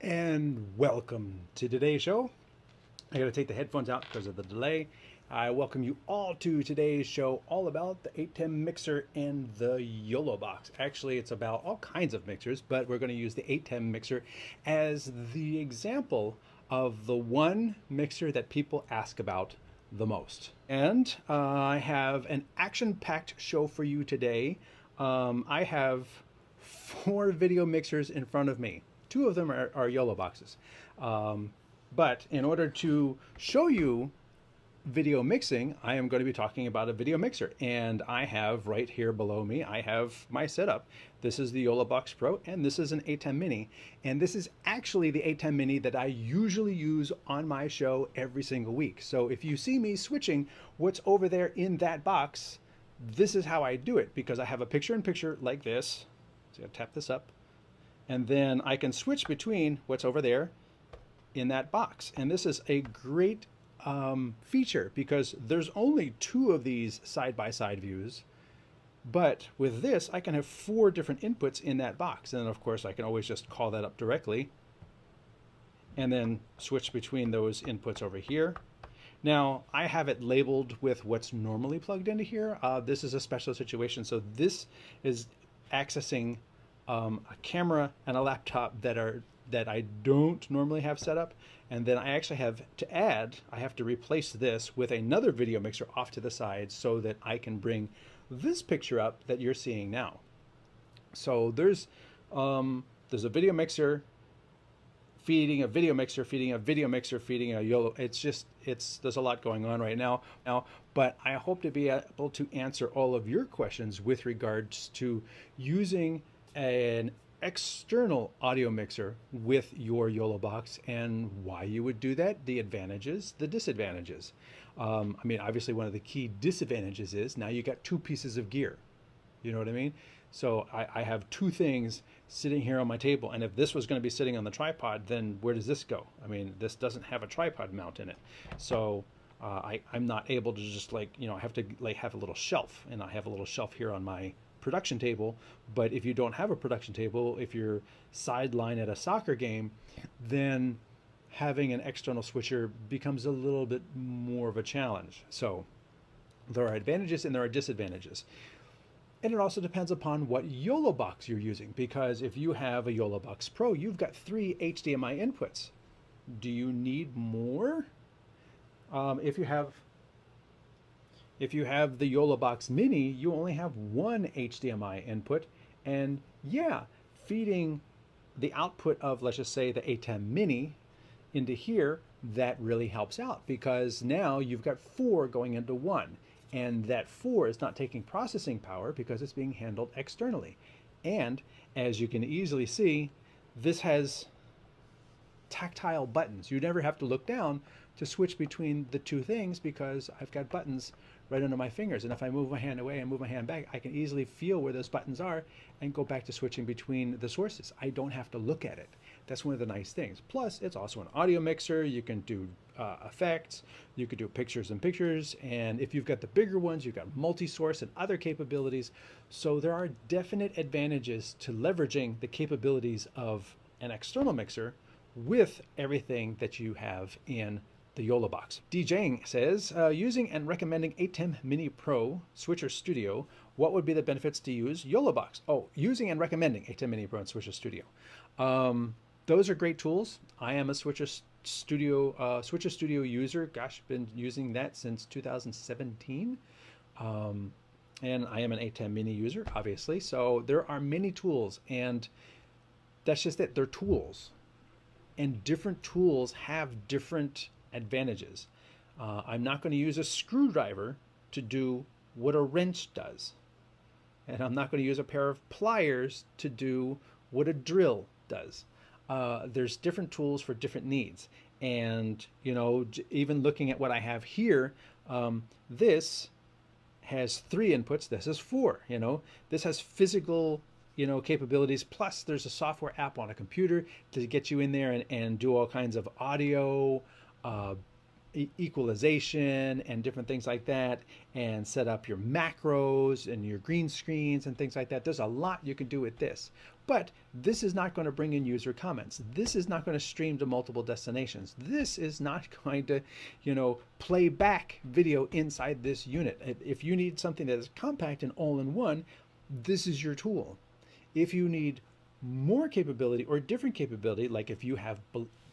And welcome to today's show. I got to take the headphones out because of the delay. I welcome you all to today's show, all about the ATEM mixer and the YoloBox. Actually, it's about all kinds of mixers, but we're going to use the ATEM mixer as the example of the one mixer that people ask about the most. And I have an action-packed show for you today. I have 4 video mixers in front of me. 2 of them are YoloBoxes. But in order to show you video mixing, I am going to be talking about a video mixer. And I have right here below me, I have my setup. This is the YoloBox Pro, and this is an ATEM Mini. And this is actually the ATEM Mini that I usually use on my show every single week. So if you see me switching what's over there in that box, this is how I do it, because I have a picture-in-picture like this. So I'm going to tap this up. And then I can switch between what's over there in that box. And this is a great feature because there's only 2 of these side-by-side views. But with this, I can have 4 different inputs in that box. And then, of course, I can always just call that up directly and then switch between those inputs over here. Now, I have it labeled with what's normally plugged into here. This is a special situation. So this is accessing a camera and a laptop that I don't normally have set up, and then I actually have to I have to replace this with another video mixer off to the side so that I can bring this picture up that you're seeing now. So there's a video mixer feeding a video mixer, feeding a video mixer, feeding a YOLO. There's a lot going on right now, but I hope to be able to answer all of your questions with regards to using an external audio mixer with your YoloBox and why you would do that, the advantages, the disadvantages. I mean, obviously one of the key disadvantages is now you got 2 pieces of gear. You know what I mean? So I have 2 things sitting here on my table, and if this was going to be sitting on the tripod, then where does this go? I mean, this doesn't have a tripod mount in it. So I'm not able to just I have to have a little shelf, and I have a little shelf here on my production table. But if you don't have a production table, if you're sideline at a soccer game, then having an external switcher becomes a little bit more of a challenge. So there are advantages and there are disadvantages. And it also depends upon what YoloBox you're using, because if you have a YoloBox Pro, you've got 3 HDMI inputs. Do you need more? If you have the YoloBox Mini, you only have 1 HDMI input, and yeah, feeding the output of, let's just say, the ATEM Mini into here, that really helps out because now you've got 4 going into 1, and that 4 is not taking processing power because it's being handled externally. And as you can easily see, this has tactile buttons. You never have to look down to switch between the 2 things because I've got buttons right under my fingers, and if I move my hand away and move my hand back, I can easily feel where those buttons are and go back to switching between the sources. I don't have to look at it. That's one of the nice things. Plus, it's also an audio mixer. You can do effects, you could do pictures in pictures, and if you've got the bigger ones, you've got multi-source and other capabilities. So there are definite advantages to leveraging the capabilities of an external mixer with everything that you have in the YoloBox. DJing says, using and recommending ATEM Mini Pro Switcher Studio, what would be the benefits to use YoloBox? Oh, using and recommending ATEM Mini Pro and Switcher Studio. Those are great tools. I am a Switcher Studio user. Gosh, been using that since 2017. And I am an ATEM Mini user, obviously. So there are many tools, and that's just it. They're tools. And different tools have different advantages. I'm not going to use a screwdriver to do what a wrench does. And I'm not going to use a pair of pliers to do what a drill does. There's different tools for different needs. And, even looking at what I have here, this has 3 inputs. This is 4, This has physical capabilities, plus there's a software app on a computer to get you in there and do all kinds of audio, equalization and different things like that, and set up your macros and your green screens and things like that. There's a lot you can do with this. But this is not going to bring in user comments. This is not going to stream to multiple destinations. This is not going to, play back video inside this unit. If you need something that is compact and all-in-one, this is your tool. If you need more capability or different capability, like if you have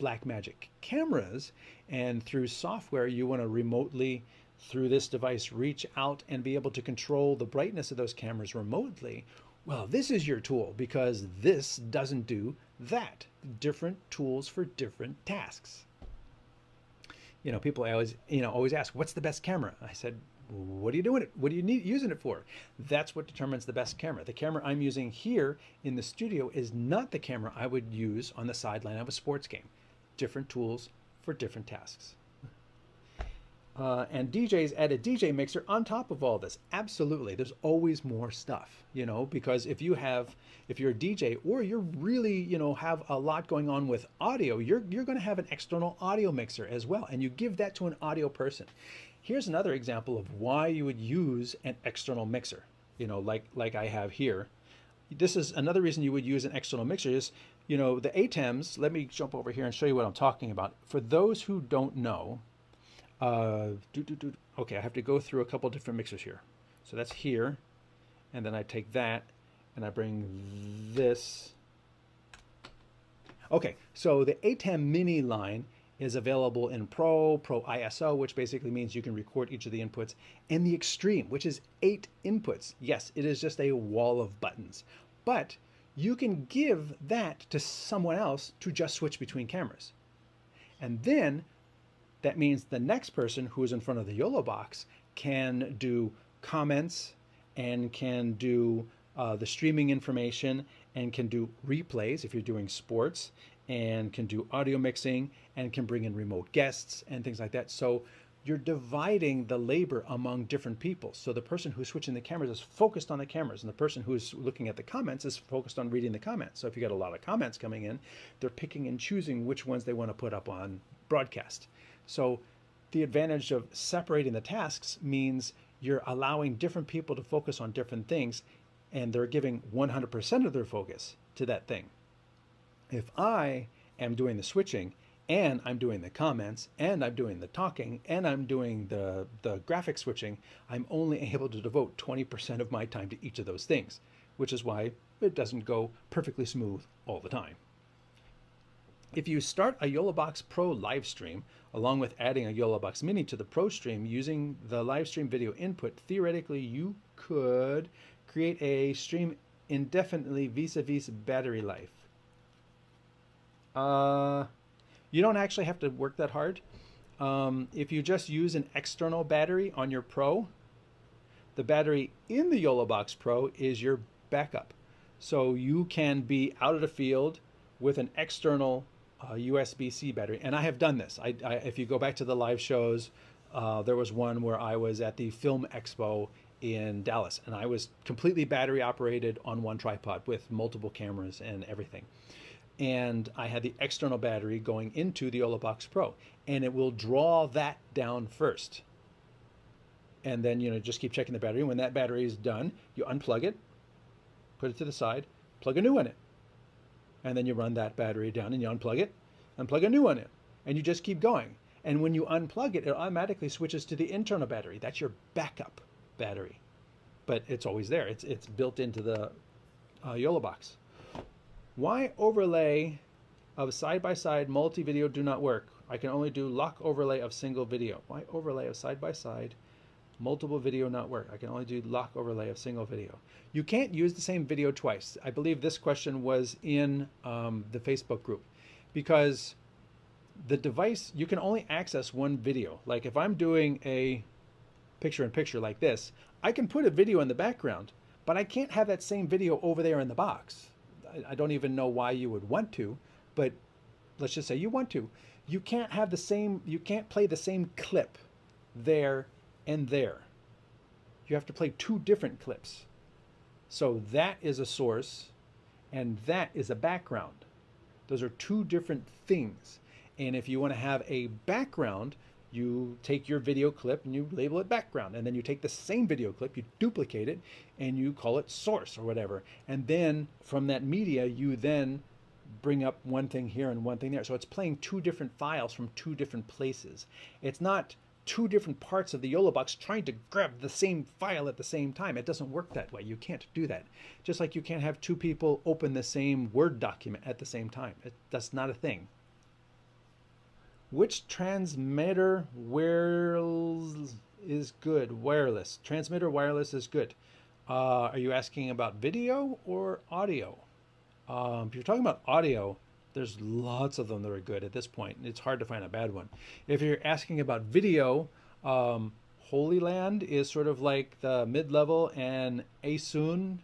Blackmagic cameras and through software you want to remotely through this device reach out and be able to control the brightness of those cameras remotely, well, this is your tool, because this doesn't do that. Different tools for different tasks. People always ask, what's the best camera? I said, what are you doing it? What do you need using it for? That's what determines the best camera. The camera I'm using here in the studio is not the camera I would use on the sideline of a sports game. Different tools for different tasks. And DJs add a DJ mixer on top of all this. Absolutely. There's always more stuff, because if you're a DJ or you're really, have a lot going on with audio, you're going to have an external audio mixer as well. And you give that to an audio person. Here's another example of why you would use an external mixer, like I have here. This is another reason you would use an external mixer is, the ATEMs. Let me jump over here and show you what I'm talking about. For those who don't know, okay, I have to go through a couple different mixers here. So that's here, and then I take that and I bring this. Okay, so the ATEM mini line is available in Pro ISO, which basically means you can record each of the inputs, and the Extreme, which is 8 inputs. Yes, it is just a wall of buttons, but you can give that to someone else to just switch between cameras. And then that means the next person who is in front of the YoloBox can do comments and can do the streaming information and can do replays if you're doing sports, and can do audio mixing and can bring in remote guests and things like that. So you're dividing the labor among different people. So the person who's switching the cameras is focused on the cameras, and the person who's looking at the comments is focused on reading the comments. So if you got a lot of comments coming in, they're picking and choosing which ones they want to put up on broadcast. So the advantage of separating the tasks means you're allowing different people to focus on different things, and they're giving 100% of their focus to that thing. If I am doing the switching, and I'm doing the comments, and I'm doing the talking, and I'm doing the graphic switching, I'm only able to devote 20% of my time to each of those things, which is why it doesn't go perfectly smooth all the time. If you start a YoloBox Pro live stream, along with adding a YoloBox Mini to the Pro stream using the live stream video input, theoretically you could create a stream indefinitely vis-a-vis battery life. You don't actually have to work that hard. If you just use an external battery on your Pro, the battery in the YoloBox Pro is your backup. So you can be out of the field with an external USB-C battery. And I have done this. If you go back to the live shows, there was one where I was at the Film Expo in Dallas, and I was completely battery operated on one tripod with multiple cameras and everything. And I had the external battery going into the YoloBox Pro, and it will draw that down first. And then, just keep checking the battery. When that battery is done, you unplug it, put it to the side, plug a new one in. And then you run that battery down and you unplug it, and plug a new one in, and you just keep going. And when you unplug it, it automatically switches to the internal battery. That's your backup battery, but it's always there. It's built into the YoloBox. Why overlay of side-by-side multi-video do not work? I can only do lock overlay of single video. Why overlay of side-by-side multiple video not work? I can only do lock overlay of single video. You can't use the same video twice. I believe this question was in the Facebook group, because the device, you can only access one video. Like if I'm doing a picture-in-picture like this, I can put a video in the background, but I can't have that same video over there in the box. I don't even know why you would want to, but let's just say you want to. You can't have the same, you can't play the same clip there and there. You have to play 2 different clips. So that is a source and that is a background. Those are 2 different things. And if you want to have a background, you take your video clip and you label it background, and then you take the same video clip, you duplicate it, and you call it source or whatever. And then from that media, you then bring up one thing here and one thing there. So it's playing two different files from two different places. It's not two different parts of the YoloBox trying to grab the same file at the same time. It doesn't work that way. You can't do that. Just like you can't have two people open the same Word document at the same time. That's not a thing. Which transmitter wireless is good? Wireless. Transmitter wireless is good. Are you asking about video or audio? If you're talking about audio, there's lots of them that are good at this point. It's hard to find a bad one. If you're asking about video, Holy Land is sort of like the mid-level, and Axun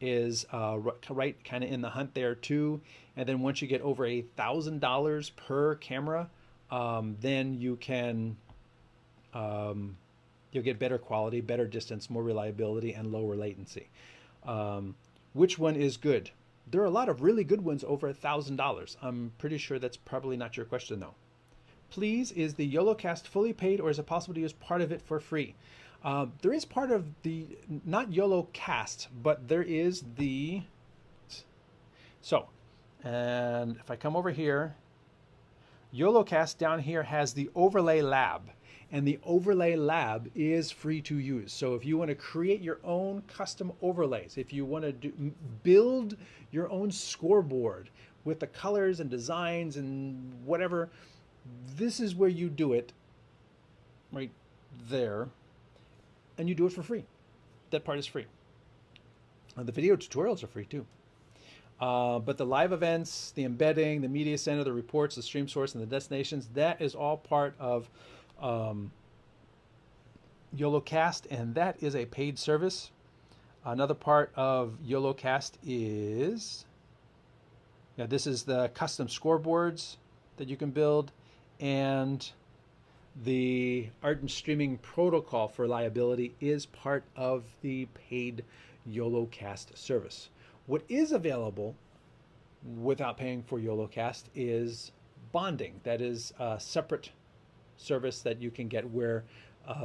is right kind of in the hunt there too. And then once you get over $1,000 per camera, then you can you'll get better quality, better distance, more reliability, and lower latency. Which one is good? There are a lot of really good ones over $1,000. I'm pretty sure that's probably not your question though. Please, is the YoloCast fully paid, or is it possible to use part of it for free? There is part of the, not YoloCast, but there is the, so, and if I come over here, YoloCast down here has the Overlay Lab, and the Overlay Lab is free to use. So if you want to create your own custom overlays, if you want to build your own scoreboard with the colors and designs and whatever, this is where you do it, right there. And you do it for free. That part is free. The video tutorials are free too. But the live events, the embedding, the media center, the reports, the stream source, and the destinations, that is all part of YoloCast, and that is a paid service. Another part of YoloCast is, yeah, this is the custom scoreboards that you can build, and the art and streaming protocol for reliability is part of the paid YoloCast service. What is available without paying for YoloCast is bonding. That is a separate service that you can get where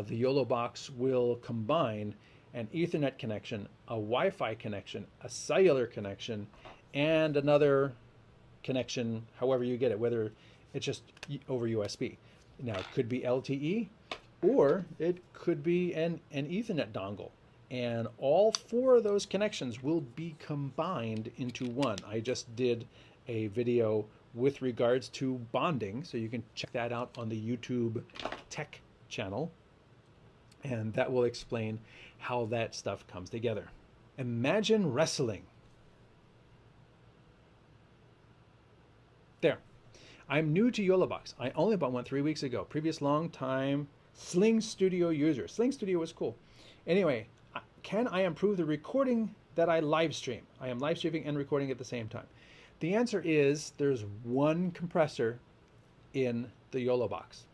the YoloBox will combine an Ethernet connection, a Wi-Fi connection, a cellular connection, and another connection, however you get it, whether it's just over USB. Now, it could be LTE, or it could be an Ethernet dongle. And all four of those connections will be combined into one. I just did a video with regards to bonding, so you can check that out on the YouTube Tech channel. And that will explain how that stuff comes together. Imagine wrestling. There. I'm new to YoloBox. I only bought one 3 weeks ago. Previous long time Sling Studio user. Sling Studio was cool. Anyway, can I improve the recording that I live stream? I am live streaming and recording at the same time. The answer is there's one compressor in the YoloBox.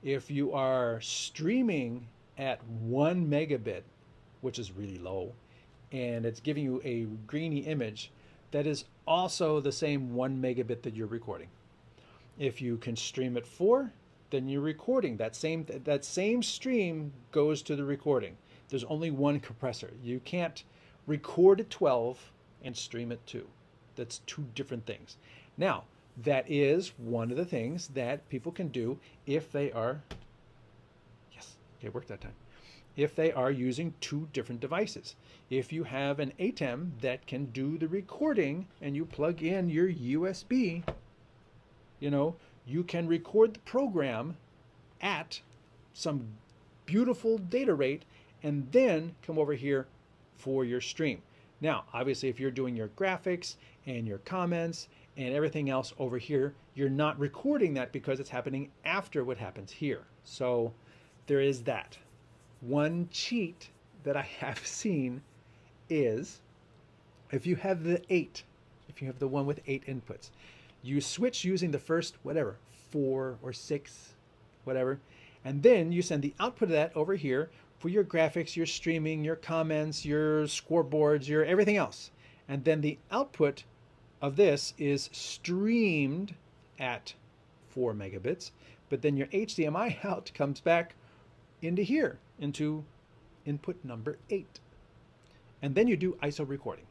If you are streaming at 1 megabit, which is really low, and it's giving you a grainy image, that is also the same 1 megabit that you're recording. If you can stream at 4, then you're recording. That same stream goes to the recording. There's only one compressor. You can't record at 12 and stream at 2. That's two different things. Now, that is one of the things that people can do if they are, yes, it worked that time, if they are using two different devices. If you have an ATEM that can do the recording and you plug in your USB, you know, you can record the program at some beautiful data rate and then come over here for your stream. Now, obviously, if you're doing your graphics and your comments and everything else over here, you're not recording that because it's happening after what happens here. So there is that. One cheat that I have seen is if you have the 8, if you have the one with 8 inputs, you switch using the first, whatever, 4 or 6, whatever, and then you send the output of that over here for your graphics, your streaming, your comments, your scoreboards, your everything else. And then the output of this is streamed at 4 megabits, but then your HDMI out comes back into here, into input number 8. And then you do ISO recording.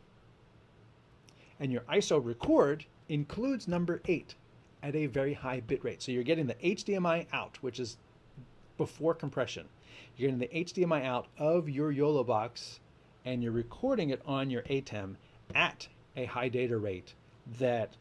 And your ISO record includes number 8 at a very high bit rate. So you're getting the HDMI out, which is before compression. You're getting the HDMI out of your YoloBox, and you're recording it on your ATEM at a high data rate that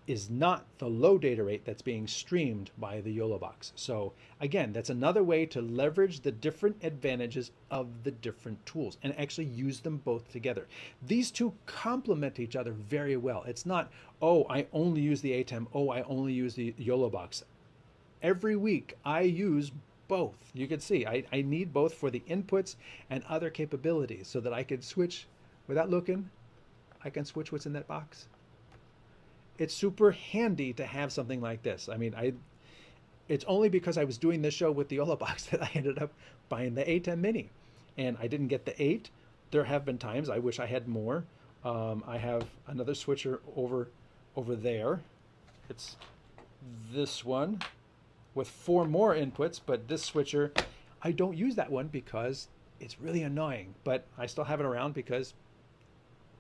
is not the low data rate that's being streamed by the YoloBox. So again, that's another way to leverage the different advantages of the different tools and actually use them both together. These two complement each other very well. It's not, oh, I only use the ATEM, oh, I only use the YoloBox. Every week I use both. You can see I need both for the inputs and other capabilities so that I can switch without looking. I can switch what's in that box. It's super handy to have something like this. I mean, it's only because I was doing this show with the YoloBox that I ended up buying the ATEM Mini. And I didn't get the 8. There have been times I wish I had more. I have another switcher over there. It's this one with 4 more inputs, but this switcher, I don't use that one because it's really annoying. But I still have it around because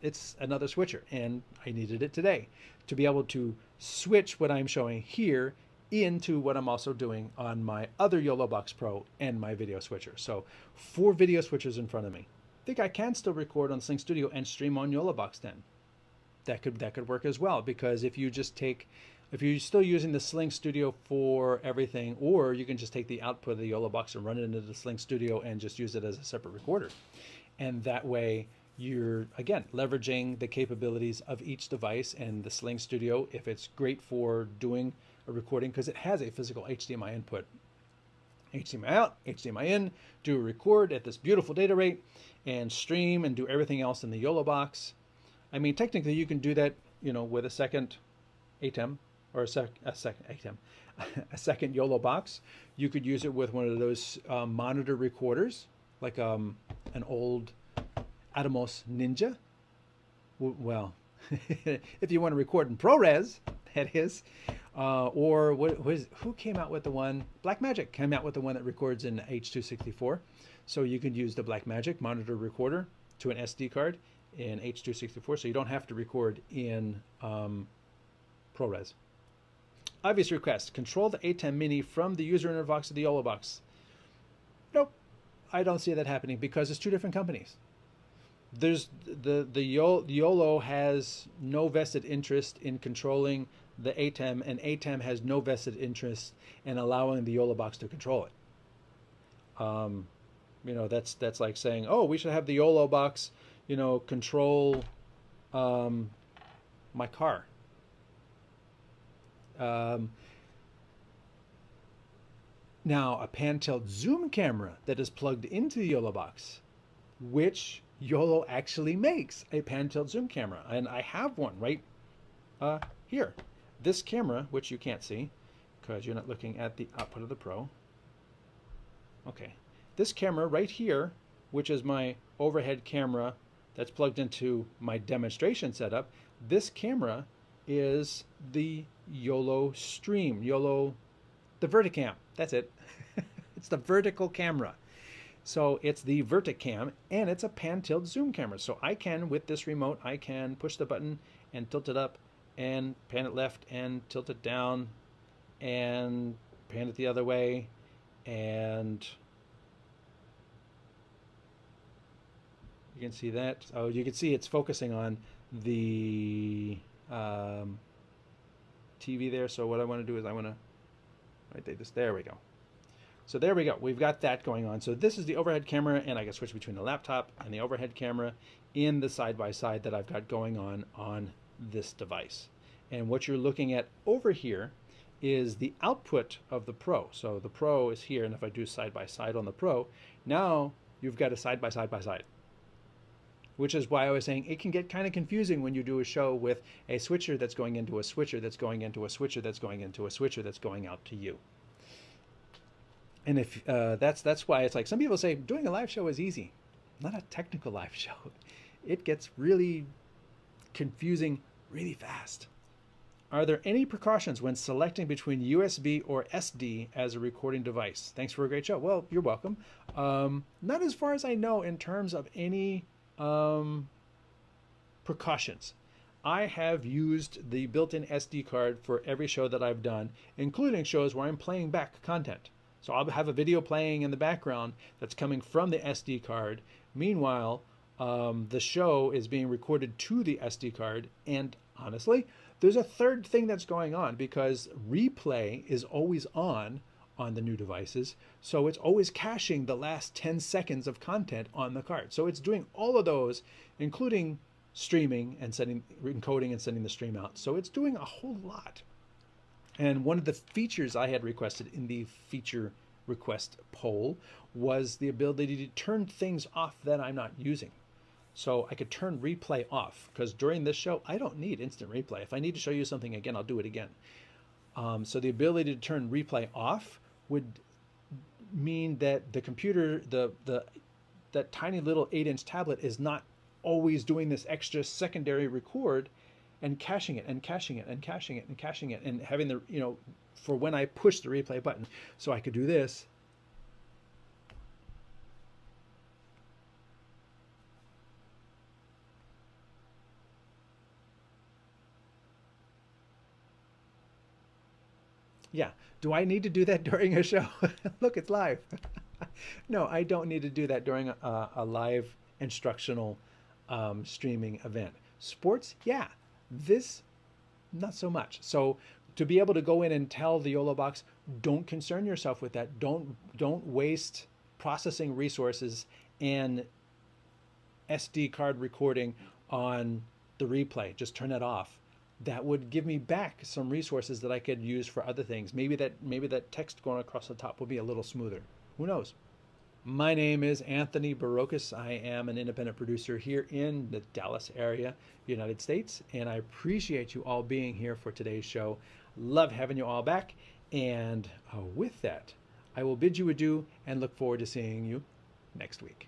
it's another switcher, and I needed it today to be able to switch what I'm showing here into what I'm also doing on my other YoloBox Pro and my video switcher. So 4 video switchers in front of me. I think I can still record on Sling Studio and stream on YoloBox then. That could work as well, because if you're still using the Sling Studio for everything, or you can just take the output of the YoloBox and run it into the Sling Studio and just use it as a separate recorder. And that way you're, again, leveraging the capabilities of each device. And the Sling Studio, if it's great for doing a recording, because it has a physical HDMI input, HDMI out, HDMI in, do a record at this beautiful data rate, and stream and do everything else in the YoloBox. I mean, technically you can do that, you know, with a second ATEM, or a second ATEM, a second YoloBox. You could use it with one of those monitor recorders, like an old Atomos Ninja. Well, if you want to record in ProRes, that is. Or who came out with the one? Blackmagic came out with the one that records in H.264. So you could use the Blackmagic monitor recorder to an SD card in H.264, so you don't have to record in ProRes. Obvious request: control the ATEM Mini from the user interface of the YoloBox. Nope, I don't see that happening because it's 2 different companies. There's the YOLO has no vested interest in controlling the ATEM, and ATEM has no vested interest in allowing the YoloBox to control it. You know, that's like saying, oh, we should have the YoloBox, you know, control my car. Now, a pan-tilt zoom camera that is plugged into the YoloBox, which YOLO actually makes a pan-tilt zoom camera, and I have one right here. This camera, which you can't see because you're not looking at the output of the Pro. Okay, this camera right here, which is my overhead camera that's plugged into my demonstration setup, this camera is the YOLO Stream, the Verticam, that's it. It's the vertical camera. So it's the Verticam, and it's a pan-tilt zoom camera. So I can, with this remote, I can push the button and tilt it up and pan it left and tilt it down and pan it the other way, and you can see that. Oh, you can see it's focusing on the TV there. So what I want to do is I want to rotate this. There we go. So there we go. We've got that going on. So this is the overhead camera, and I can switch between the laptop and the overhead camera in the side-by-side that I've got going on this device. And what you're looking at over here is the output of the Pro. So the Pro is here, and if I do side-by-side on the Pro, now you've got a side-by-side-by-side. Which is why I was saying it can get kind of confusing when you do a show with a switcher that's going into a switcher that's going into a switcher that's going into a switcher that's going out to you. And if that's why it's like some people say doing a live show is easy. Not a technical live show. It gets really confusing really fast. Are there any precautions when selecting between USB or SD as a recording device? Thanks for a great show. Well, you're welcome. Not as far as I know in terms of any precautions. I have used the built-in SD card for every show that I've done, including shows where I'm playing back content. So I'll have a video playing in the background that's coming from the SD card. Meanwhile, the show is being recorded to the SD card. And honestly, there's a third thing that's going on because replay is always on the new devices. So it's always caching the last 10 seconds of content on the card. So it's doing all of those, including streaming and encoding and sending the stream out. So it's doing a whole lot. And one of the features I had requested in the feature request poll was the ability to turn things off that I'm not using. So I could turn replay off because during this show, I don't need instant replay. If I need to show you something again, I'll do it again. So the ability to turn replay off would mean that the computer, that tiny little 8-inch tablet is not always doing this extra secondary record and caching it and caching it and caching it and caching it and having the, for when I push the replay button. So I could do this. Yeah. Do I need to do that during a show? Look, it's live. No, I don't need to do that during a live instructional streaming event. Sports, yeah. This, not so much. So to be able to go in and tell the YoloBox, don't concern yourself with that. Don't waste processing resources and SD card recording on the replay. Just turn it off. That would give me back some resources that I could use for other things. Maybe that text going across the top will be a little smoother. Who knows? My name is Anthony Barocas. I am an independent producer here in the Dallas area, United States, and I appreciate you all being here for today's show. Love having you all back, and with that, I will bid you adieu and look forward to seeing you next week.